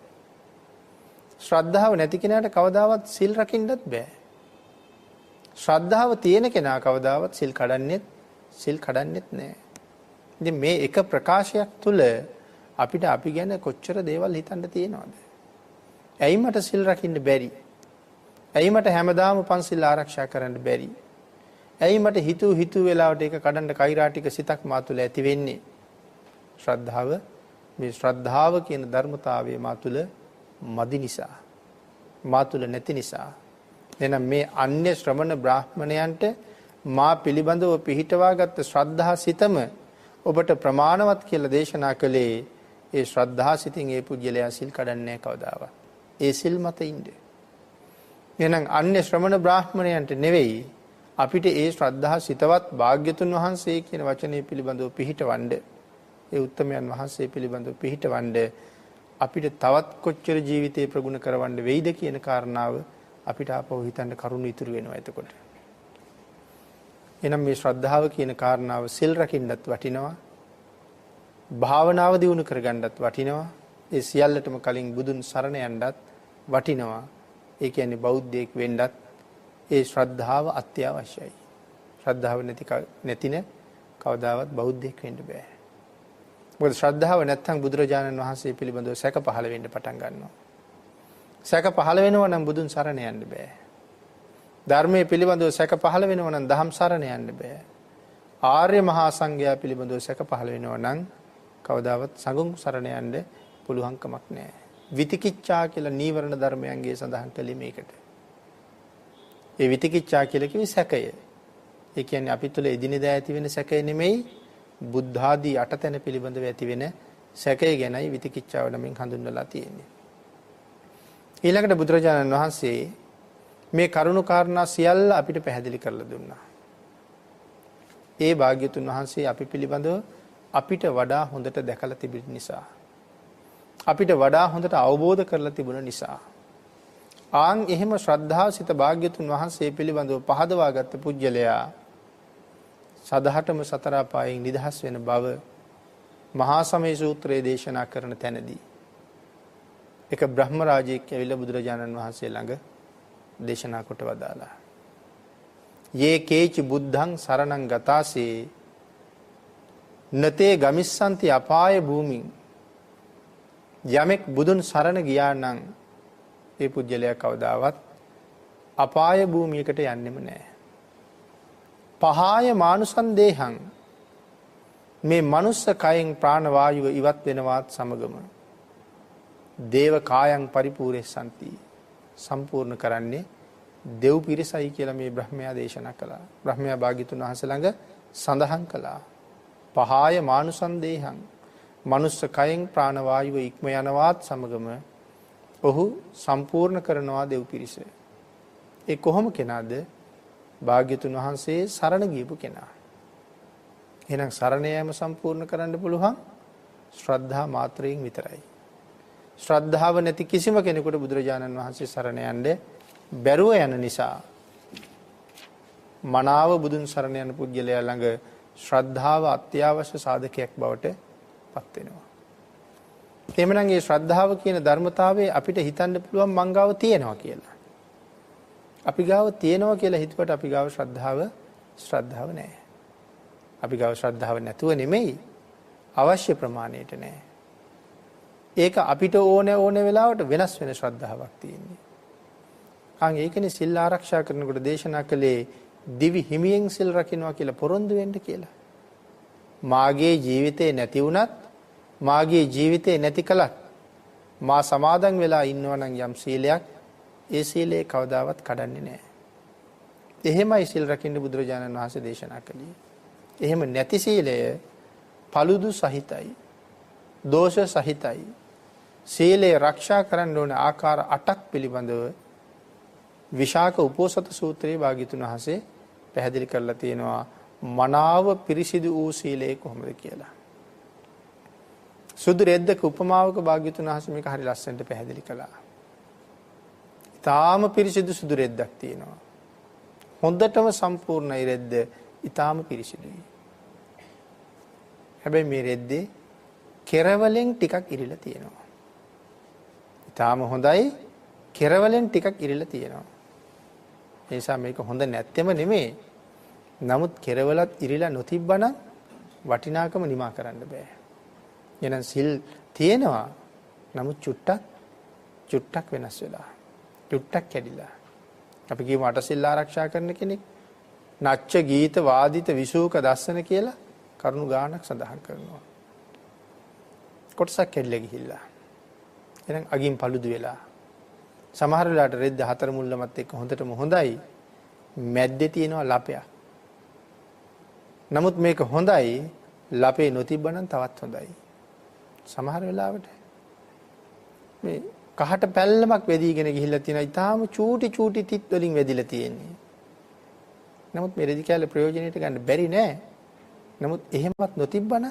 ශ්‍රද්ධාව නැති කෙනාට කවදාවත් සිල් රකින්නත් බෑ. ශ්‍රද්ධාව තියෙන කෙනා කවදාවත් සිල් කඩන්නෙත් නෑ. ඉතින් මේ එක ප්‍රකාශයක් තුළ අපිට අපි ගැන කොච්චර දේවල් හිතන්න තියෙනවද? ඇයි මට සිල් රකින්න බැරි? ඇයි මට හැමදාම පන්සිල් ආරක්ෂා කරන්න බැරි? ඇයි මට හිතු වෙලාවට ඒක කඩන්න කෛරාටික සිතක් මා තුළ ඇති වෙන්නේ? ශ්‍රද්ධාව මේ ශ්‍රද්ධාව කියන ධර්මතාවය මා තුළ මදි නිසා, මා තුළ නැති නිසා. එහෙනම් මේ අන්‍ය ශ්‍රමණ බ්‍රාහ්මණයන්ට මා පිළිබඳව පිහිටවාගත් ශ්‍රද්ධා සිතම ඔබට ප්‍රමාණවත් කියලා දේශනා කළේ ඒ ශ්‍රද්ධා සිතින් ඒ පුජ්‍යලයා සිල් කඩන්නේ කවදාවත්. ඒ සිල් මත ඉන්නේ. එහෙනම් අන්‍ය ශ්‍රමණ බ්‍රාහ්මණයන්ට නෙවෙයි අපිට ඒ ශ්‍රද්ධා සිතවත් භාග්‍යතුන් වහන්සේ කියන වචනේ පිළිබඳව පිහිටවන්න, ඒ උත්තමයන් වහන්සේ පිළිබඳව පිහිටවන්න අපිට තවත් කොච්චර ජීවිතේ ප්‍රගුණ කරවන්න වෙයිද කියන කාරණාව අපිට ආපහු හිතන්න කරුණු ඉතුරු වෙනවා එතකොට. එහෙනම් මේ ශ්‍රද්ධාව කියන කාරණාව සිල් රකින්නත් වටිනවා. භාවනාව දියුණු කරගන්නත් වටිනවා. ඒ සියල්ලටම කලින් බුදුන් සරණ යන්නත් වටිනවා. ඒ කියන්නේ බෞද්ධයෙක් වෙන්නත් ඒ ශ්‍රද්ධාව අත්‍යවශ්‍යයි. ශ්‍රද්ධාව නැතින කවදාවත් බෞද්ධයෙක් වෙන්න බෑ. මොකද ශ්‍රද්ධාව නැත්නම් බුදුරජාණන් වහන්සේ පිළිබඳව සැක පහළ වෙන්න පටන් ගන්නවා. සැක පහළ වෙනවා නම් බුදුන් සරණ යන්න බෑ. ධර්මයේ පිළිබඳව සැක පහළ වෙනවා නම් දහම් සරණ යන්න බෑ. ආර්ය මහා සංඝයා පිළිබඳව සැක පහළ වෙනවා නම් කවදාවත් සඟුන් සරණ යන්න පුළුවන් කමක් නැහැ. විතිකිච්ඡා කියලා නීවරණ ධර්මයන්ගේ සඳහන් කළේ මේකට. ඒ විතිකිච්ඡා කියලා කිව්වේ සැකය. ඒ කියන්නේ අපි තුල එදිනෙදා ඇති වෙන සැකය නෙමෙයි, බුද්ධ ආදී අටතැන පිළිබඳව ඇති වෙන සැකය ගැනයි විතිකිච්ඡාව නමින් හඳුන්වලා තියෙන්නේ. ඊළඟට බුදුරජාණන් වහන්සේ මේ කරුණු කාරණා සියල්ල අපිට පැහැදිලි කරලා දුන්නා. ඒ භාග්‍යතුන් වහන්සේ අපි පිළිබඳව අපිට වඩා හොඳට දැකලා තිබෙන නිසා, අපිට වඩා හොඳට අවබෝධ කරලා තිබුණ නිසා, ආන් එහෙම ශ්‍රද්ධාව සිත භාග්‍යතුන් වහන්සේ පිළිබඳව පහදවාගත්ත පුජ්‍යලයා සදහටම සතර අපායෙන් නිදහස් වෙන බව මහා සමය සූත්‍රයේ දේශනා කරන තැනදී එක බ්‍රහ්ම රාජයෙක් ඇවිල්ලා බුදුරජාණන් වහන්සේ ළඟ දේශනා කොට වදාලා. යේ කේචි බුද්ධං සරණං ගතාසේ නතේ ගමිස්සන්ති අපාය භූමින්. යමෙක් බුදුන් සරණ ගියා නම් ඒ පුජ්‍යලයා කවදාවත් අපාය භූමියකට යන්නෙම නැහැ. පහාය මානුසං දේහං. මේ මනුස්ස කයෙන් ප්‍රාණ වායුව ඉවත් වෙනවත් සමගම දේව කායං පරිපූර්ණසන්ති. සම්පූර්ණ කරන්නේ දෙව් පිරිසයි කියලා මේ බ්‍රහ්මයා දේශනා කළා. බ්‍රහ්මයා භාග්‍යතුන් වහන්සේ ළඟ සඳහන් කළා. පහාය මානුසං දේහං. මනුස්ස කයෙන් ප්‍රාණ වායුව ඉක්ම යනවත් සමගම ඔහු සම්පූර්ණ කරනවා දෙව් පිරිස. ඒ කොහොම කෙනාද? භාග්‍යතුන් වහන්සේ සරණ ගියපු කෙනා. එහෙනම් සරණ යාම සම්පූර්ණ කරන්න පුළුවන් ශ්‍රද්ධා මාත්‍රයෙන් විතරයි. ශ්‍රද්ධාව නැති කිසිම කෙනෙකුට බුදුරජාණන් වහන්සේ සරණ යන්න බැරුව යන නිසා මනාව බුදුන් සරණ යන පුද්ගලයා ළඟ ශ්‍රද්ධාව අත්‍යවශ්‍ය සාධකයක් බවට පත් වෙනවා. එhmenan මේ ශ්‍රද්ධාව කියන ධර්මතාවය අපිට හිතන්න පුළුවන් මං ගාව තියෙනවා කියලා. අපි ගාව තියෙනවා කියලා හිතුවට අපි ගාව ශ්‍රද්ධාව නැහැ. අපි ගාව ශ්‍රද්ධාව නැතුව නෙමෙයි, අවශ්‍ය ප්‍රමාණයට නැහැ. ඒක අපිට ඕන වෙලාවට වෙනස් වෙන ශ්‍රද්ධාවක් තියෙන්නේ. ඒකනේ සිල් ආරක්ෂා කරනකොට දේශනා කළේ දිවි හිමියෙන් සිල් රකින්නවා කියලා පොරොන්දු වෙන්න කියලා. මාගේ ජීවිතේ නැති වුණත්, මාගේ ජීවිතේ නැති කලත් මා සමාදන් වෙලා ඉන්නවා නම් යම් සීලයක්, ඒ සීලය කවදාවත් කඩන්නේ නැහැ. එහෙමයි සිල් රකින්න බුදුරජාණන් වහන්සේ දේශනා කළේ. එහෙම නැති සීලය paludu සහිතයි, දෝෂ සහිතයි. සීලය ආරක්ෂා කරන්න ඕන ආකාර 8ක් පිළිබඳව විශාක උපෝසත සූත්‍රයේ භාග්‍යතුන් වහන්සේ පැහැදිලි කරලා තියෙනවා. මනාව පිරිසිදු වූ සීලය කොහොමද කියලා. සුදු රෙද්දක උපමාවක භාග්‍යතුන් වහන්සේ මේක හරි ලස්සනට පැහැදිලි කළා. ඊටාම පිරිසිදු සුදු රෙද්දක් තියෙනවා. හොඳටම සම්පූර්ණයි රෙද්ද, ඊටාම පිරිසිදුයි. හැබැයි මේ රෙද්දේ කෙරවලෙන් ටිකක් ඉරිලා තියෙනවා. ඊටාම හොඳයි, කෙරවලෙන් ටිකක් ඉරිලා තියෙනවා. ඒ නිසා මේක හොඳ නැත්තෙම නෙමෙයි. නමුත් කෙරවලත් ඉරිලා නොතිබ්බනම් වටිනාකම නිමා කරන්න බෑ. එහෙනම් සිල් තියෙනවා, නමුත් චුට්ටක් වෙනස් වෙලා. චුට්ටක් කැඩිලා. අපි කියමු අටසිල් ආරක්ෂා කරන කෙනෙක් නච්ච ගීත වාදිත විසූක දස්සන කියලා කරුණු ගානක් සඳහන් කරනවා. කොටසක් කැඩිලා ගිහිල්ලා. එහෙනම් අගින් paludu වෙලා. සමහර වෙලාවට රෙද්ද හතර මුල්ලමත් එක්ක හොඳටම හොඳයි. මැද්දේ තියෙනවා ලපයක්. නමුත් මේක හොඳයි, ලපේ නොතිබ්බනම් තවත් හොඳයි. සමහර වෙලාවට මේ කහට පැල්ලමක් වෙදීගෙන ගිහිල්ලා තියෙනවා. ඊටාම චූටි තිත් වලින් වෙදිලා තියෙන්නේ. නමුත් මේ රෙදි කැලේ ප්‍රයෝජනෙට ගන්න බැරි නෑ. නමුත් එහෙමත් නොතිබ්බනම්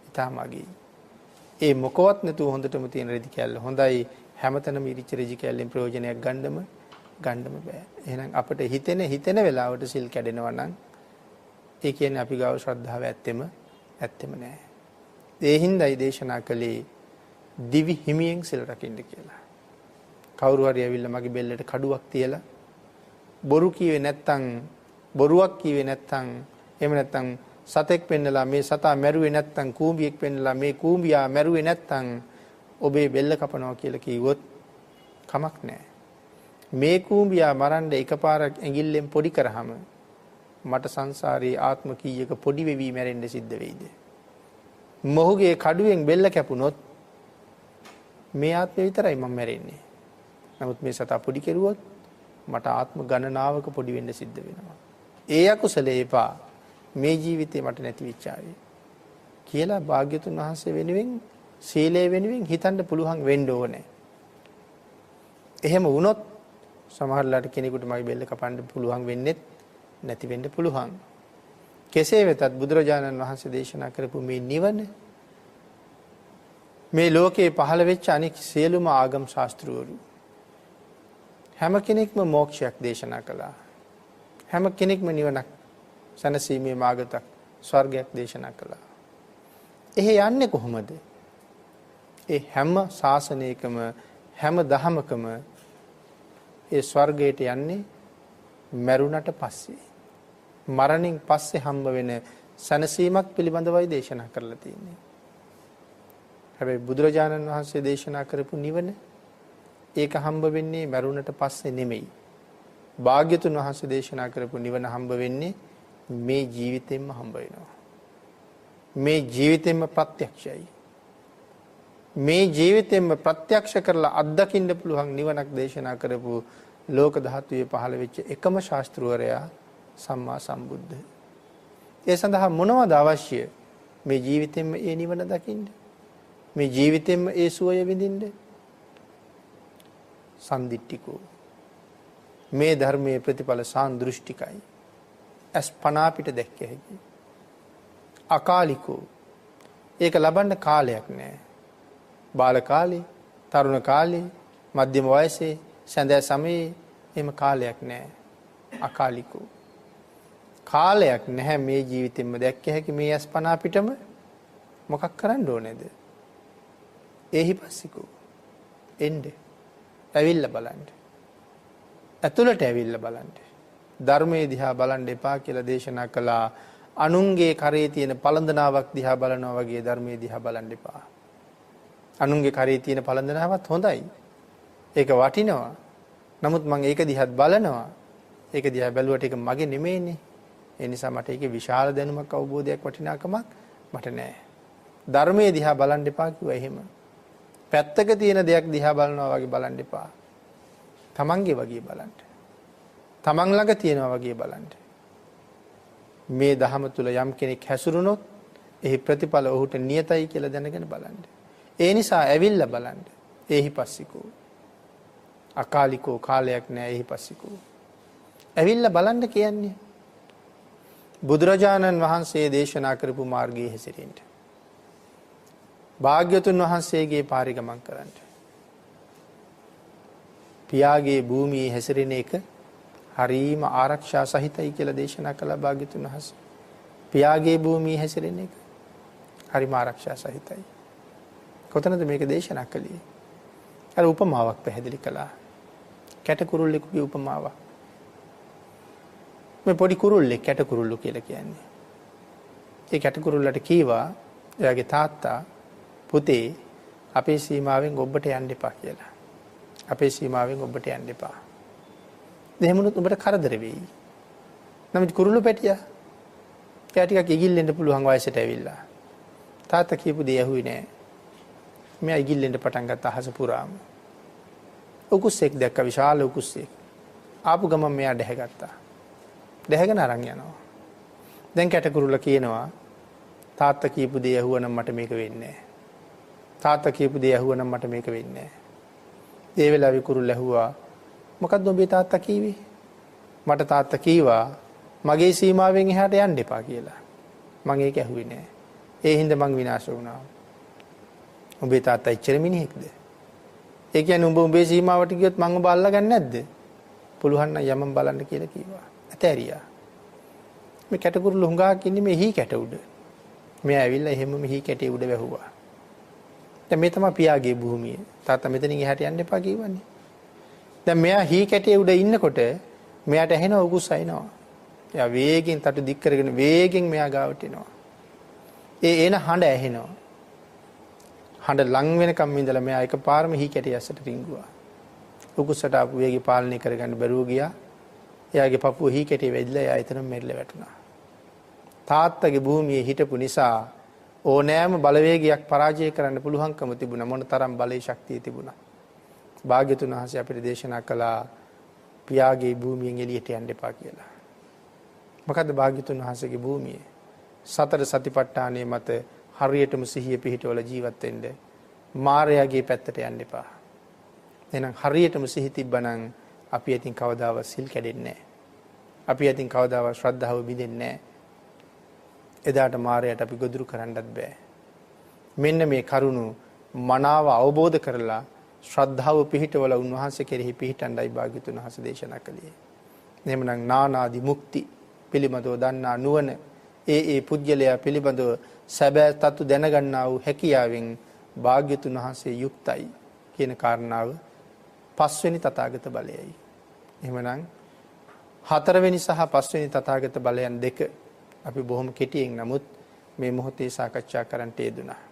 ඊටාම අගී. ඒ මොකවත් නැතුව හොඳටම තියෙන රෙදි කැල්ල හොඳයි. හැමතැනම ඉරිච්ච රෙදි කැල්ලෙන් ප්‍රයෝජනයක් ගන්නම බෑ. එහෙනම් අපිට හිතෙන වෙලාවට සිල් කැඩෙනවා නම් ඒ කියන්නේ අපි ගාව ශ්‍රද්ධාව ඇත්තෙම නෑ. ඒ හින්දායි දේශනා කළේ දිවි හිමියෙන් සිල් රකින්න කියලා. කවුරු හරි ඇවිල්ලා මගේ බෙල්ලට කඩුවක් තියලා බොරුවක් කීවේ නැත්තම් එහෙම නැත්තම් සතෙක් පෙන්නලා මේ සතා මැරුවේ නැත්තම් කූඹියෙක් පෙන්නලා මේ කූඹියා මැරුවේ නැත්තම් ඔබේ බෙල්ල කපනවා කියලා කිව්වොත් කමක් නැහැ. මේ කූඹියා මරන්න එකපාරක් ඇඟිල්ලෙන් පොඩි කරාම මට සංසාරේ ආත්ම කීයක පොඩි වෙවි මැරෙන්න සිද්ධ වෙයිද? මොහුගේ කඩුවෙන් බෙල්ල කැපුණොත් මේ ආත්මෙ විතරයි මම මැරෙන්නේ. නමුත් මේ සතා පොඩි කෙරුවොත් මට ආත්ම ගණනාවක පොඩි වෙන්න සිද්ධ වෙනවා. ඒ අකුසලේ එපා. මේ ජීවිතේ මට නැති විචාවේ කියලා භාග්‍යතුන් වහන්සේ වෙනුවෙන් සීලය වෙනුවෙන් හිතන්න පුළුවන් වෙන්න ඕනේ. එහෙම වුණොත් සමහරලාට කෙනෙකුට මගේ බෙල්ල කපන්න පුළුවන් වෙන්නේ නැති වෙන්න පුළුවන්. කෙසේ වෙතත් බුදුරජාණන් වහන්සේ දේශනා කරපු මේ නිවන මේ ලෝකේ පහළ වෙච්ච අනෙක් සියලුම ආගම් ශාස්ත්‍රවරු හැම කෙනෙක්ම මෝක්ෂයක් දේශනා කළා. හැම කෙනෙක්ම නිවනක් සැනසීමේ මාර්ගයක් ස්වර්ගයක් දේශනා කළා. එහෙ යන්නේ කොහොමද? ඒ හැම ශාසනයකම හැම දහමකම ඒ ස්වර්ගයට යන්නේ මරුණට පස්සේ. මරණින් පස්සේ හම්බ වෙන සැනසීමක් පිළිබඳවයි දේශනා කරලා තියෙන්නේ. හැබැයි බුදුරජාණන් වහන්සේ දේශනා කරපු නිවන ඒක හම්බ වෙන්නේ මරුණට පස්සේ නෙමෙයි. භාග්‍යතුන් වහන්සේ දේශනා කරපු නිවන හම්බ වෙන්නේ මේ ජීවිතෙන්ම හම්බ වෙනවා. මේ ජීවිතෙන්ම ප්‍රත්‍යක්ෂයි. මේ ජීවිතෙන්ම ප්‍රත්‍යක්ෂ කරලා අත්දකින්න පුළුවන් නිවනක් දේශනා කරපු ලෝක ධාතුවේ පහළ වෙච්ච එකම ශාස්ත්‍රවරයා සම්මා සම්බුද්ධ. ඒ සඳහා මොනවද අවශ්‍ය? මේ ජීවිතෙන්ම ඒ නිවන දකින්න. මේ ජීවිතෙන්ම ඒ සුවය විඳින්න. සම්දිට්ඨිකෝ. මේ ධර්මයේ ප්‍රතිඵල සාන්දෘෂ්ටිකයි. අස්පනා පිට දැක්ක හැකි. අකාලිකෝ. ඒක ලබන්න කාලයක් නැහැ. බාල කාලේ, තරුණ කාලේ, මධ්‍යම වයසේ, සැඳෑ සමයේ එහෙම කාලයක් නැහැ. අකාලිකෝ. කාලයක් නැහැ මේ ජීවිතෙන්ම දැක්ක හැකි මේ අස්පනා පිටම මොකක් කරන්න ඕනේද? එහිපස්සිකෝ. එන්නේ. ඇවිල්ලා බලන්න. ඇතුළට ඇවිල්ලා බලන්න. ධර්මයේ දිහා බලන්න එපා කියලා දේශනා කළා. අනුන්ගේ කරේ තියෙන පළඳනාවක් දිහා බලනවා වගේ ධර්මයේ දිහා බලන්න එපා. අනුන්ගේ කරේ තියෙන පළඳනාවත් හොඳයි. ඒක වටිනවා. නමුත් මම ඒක දිහාත් බලනවා. ඒක දිහා බැලුවට ඒක මගේ නෙමෙයිනේ. ඒ නිසා මට ඒකේ විශාල දැනුමක් අවබෝධයක් වටිනාකමක් මට නැහැ. ධර්මයේ දිහා බලන්න එපා කිව්වා එහෙම. පැත්තක තියෙන දෙයක් දිහා බලනවා වගේ බලන්න එපා. තමන්ගේ වගේ බලන්න. තමන් ළඟ තියෙනවා වගේ බලන්න. මේ ධහම තුල යම් කෙනෙක් හැසිරුණොත් එහි ප්‍රතිඵල ඔහුට නියතයි කියලා දැනගෙන බලන්න. ඒ නිසා ඇවිල්ලා බලන්න. එහිපස්සිකෝ. අකාලිකෝ කාලයක් නැහැ එහිපස්සිකෝ. ඇවිල්ලා බලන්න කියන්නේ බුදුරජාණන් වහන්සේ දේශනා කරපු මාර්ගයේ හැසිරෙන්න. භාග්‍යතුන් වහන්සේගේ පාරේ ගමන් කරන්න. පියාගේ භූමියේ හැසිරෙන එක හරීම ආරක්ෂා සහිතයි කියලා දේශනා කළා භාග්‍යතුන් වහන්සේ. පියාගේ භූමියේ හැසිරෙන එක හරීම ආරක්ෂා සහිතයි. කොතනද මේක දේශනා කළේ? අර උපමාවක් පැහැදිලි කළා. කැටකුරුල්ලෙකුගේ උපමාවක්. මේ පොඩි කුරුල්ලෙක් කැටකුරුල්ලෝ කියලා කියන්නේ. ඒ කැටකුරුල්ලට කීවා එයාගේ තාත්තා පුතේ අපේ සීමාවෙන් ඔබට යන්න එපා කියලා. අපේ සීමාවෙන් ඔබට යන්න එපා. එහෙම වුණොත් ඔබට කරදර වෙයි. නමුත් කුරුල්ලෝ පැටියා එයා ටිකක් ඉගිල්ලෙන්න පුළුවන් වයසට ඇවිල්ලා. තාත්තා කියපු දේ ඇහුවේ නෑ. මෙයා ඉගිල්ලෙන්න පටන් ගත්ත අහස පුරාම. උකුස්සෙක් දැක්ක විශාල උකුස්සෙක්. ආපු ගමන් මෙයා දැහැගත්තා. දැහැගෙන අරන් යනවා. දැන් කැටකුරුල්ලා කියනවා තාත්තා කියපු දේ ඇහුවනම් මට මේක වෙන්නේ නෑ. තාත්තා කියපු දේ ඇහුවනම් මට මේක වෙන්නේ නෑ. ඒ වෙලාවේ කුරුල්ලා ඇහුවා මොකද්ද ඔබේ තාත්තා කිව්වේ? මට තාත්තා කීවා මගේ සීමාවෙන් එහාට යන්න එපා කියලා. මම ඒක ඇහුවේ නෑ. ඒ හින්දා මං විනාශ වුණා. ඔබේ තාත්තා ඉච්චර මිනිහෙක්ද? ඒ කියන්නේ උඹේ සීමාවට ගියොත් මං ඔබ අල්ලගන්නේ නැද්ද? පුළුවන් නම් යමන් බලන්න කියලා කිව්වා. ඇතෑරියා. මේ කැටකුරුල්ල හුඟාක් ඉන්නේ මේ හී කැට උඩ. මෙයා ඇවිල්ලා එහෙමම හී කැටේ උඩ වැහුවා. දැන් මේ තමයි පියාගේ භූමිය. තාත්තා මෙතනින් එහාට යන්න එපා කියවන්නේ. දැන් මෙයා හී කැටේ උඩ ඉන්නකොට මෙයාට ඇහෙන උකුස් අයින්නවා. එයා වේගෙන් තටු දික් කරගෙන වේගෙන් මෙයා ගාවට එනවා. ඒ එන හඬ ඇහෙනවා. හඬ ලං වෙනකම් ඉඳලා මෙයා එකපාරම හී කැටේ ඇස්සට රිංගුවා. උකුස්සට ආපු වේගය පාලනය කරගන්න බැරුව ගියා. එයාගේ පපුව හී කැටේ වැදිලා එයා එතනම මැරිලා වැටුණා. තාත්තගේ භූමියේ හිටපු නිසා ඕනෑම බලවේගයක් පරාජය කරන්න පුළුවන්කම තිබුණා. මොන තරම් බලයේ ශක්තිය තිබුණා. භාග්‍යතුන් වහන්සේ අපිට දේශනා කළා පියාගේ භූමියෙන් එළියට යන්න එපා කියලා. මොකද්ද භාග්‍යතුන් වහන්සේගේ භූමිය? සතර සතිපට්ඨානයේ මත හරියටම සිහිය පිහිටවල ජීවත් වෙන්න. මායාවේ පැත්තට යන්න එපා. එහෙනම් හරියටම සිහි තිබ්බනම් අපි අතින් කවදාවත් සිල් කැඩෙන්නේ නැහැ. අපි අතින් කවදාවත් ශ්‍රද්ධාව බිඳෙන්නේ නැහැ. එදාට මායයට අපි ගොදුරු කරන්නත් බෑ. මෙන්න මේ කරුණු මනාව අවබෝධ කරලා ශ්‍රද්ධාව පිහිටවල උන්වහන්සේ කෙරෙහි පිහිටණ්ඩයි භාග්‍යතුන් වහන්සේ දේශනා කළේ. එහෙමනම් නානාදි මුක්ති පිළිබඳව දන්නා නුවණ ඒ පුජ්‍යලයා පිළිබඳව සැබෑ තත්තු දැනගන්නා වූ හැකියාවෙන් භාග්‍යතුන් වහන්සේ යුක්තයි කියන කාරණාව පස්වෙනි තථාගත බලයයි. එහෙමනම් හතරවෙනි සහ පස්වෙනි තථාගත බලයන් දෙක අපි බොහොම කෙටියෙන් නමුත් මේ මොහොතේ සාකච්ඡා කරන්නට යෙදුණා.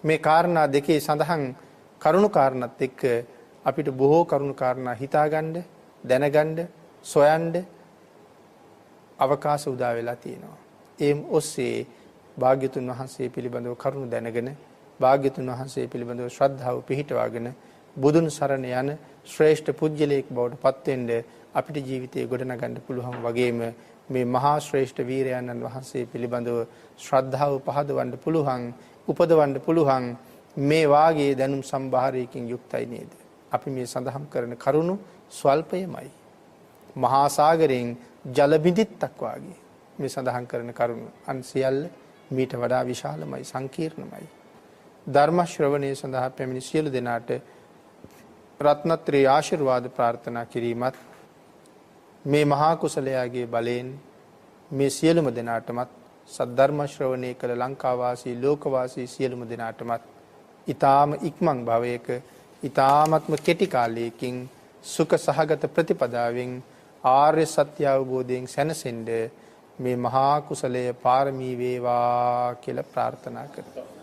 මේ කාරණා දෙකේ සඳහන් කරුණු කාරණාත් එක්ක අපිට බොහෝ කරුණු කාරණා හිතාගන්න, දැනගන්න, සොයන්න අවකාශ උදා වෙලා තියෙනවා. ඒ ඔස්සේ භාග්‍යතුන් වහන්සේ පිළිබඳව කරුණු දැනගෙන, භාග්‍යතුන් වහන්සේ පිළිබඳව ශ්‍රද්ධාව පිහිටවාගෙන බුදුන් සරණ යන ශ්‍රේෂ්ඨ පුජ්‍යලයක් බවට පත් වෙන්න අපිට ජීවිතේ ගොඩනගන්න පුළුවන් වගේම මේ මහා ශ්‍රේෂ්ඨ වීරයන්න් වහන්සේ පිළිබඳව ශ්‍රද්ධාව පහදවන්න පුළුවන්, උපදවන්න පුළුවන් මේ වාගේ දැනුම් සම්භාරයකින් යුක්තයි නේද? අපි මේ සඳහන් කරන කරුණු ස්වල්පයමයි. මහා සාගරයෙන් ජල බිඳිත්තක් වාගේ මේ සඳහන් කරන කරුණු අන් සියල්ල මීට වඩා විශාලමයි, සංකීර්ණමයි. ධර්ම ශ්‍රවණයේ සඳහා පැමිණි සියලු දෙනාට රත්නත්‍රේ ආශිර්වාද ප්‍රාර්ථනා කිරීමත් මේ මහා කුසලයාගේ බලයෙන් මේ සියලුම දෙනාටමත් සද්ධර්ම ශ්‍රවණය කළ ලංකා වාසී ලෝක වාසී සියලුම දෙනාටමත් ඊ타ම ඉක්මන් භවයක ඊ타මත්ම කෙටි කාලයකින් සුඛ සහගත ප්‍රතිපදාවෙන් ආර්ය සත්‍ය අවබෝධයෙන් සැනසෙන්න මේ මහා කුසලයේ පාරමී වේවා කියලා ප්‍රාර්ථනා කරනවා.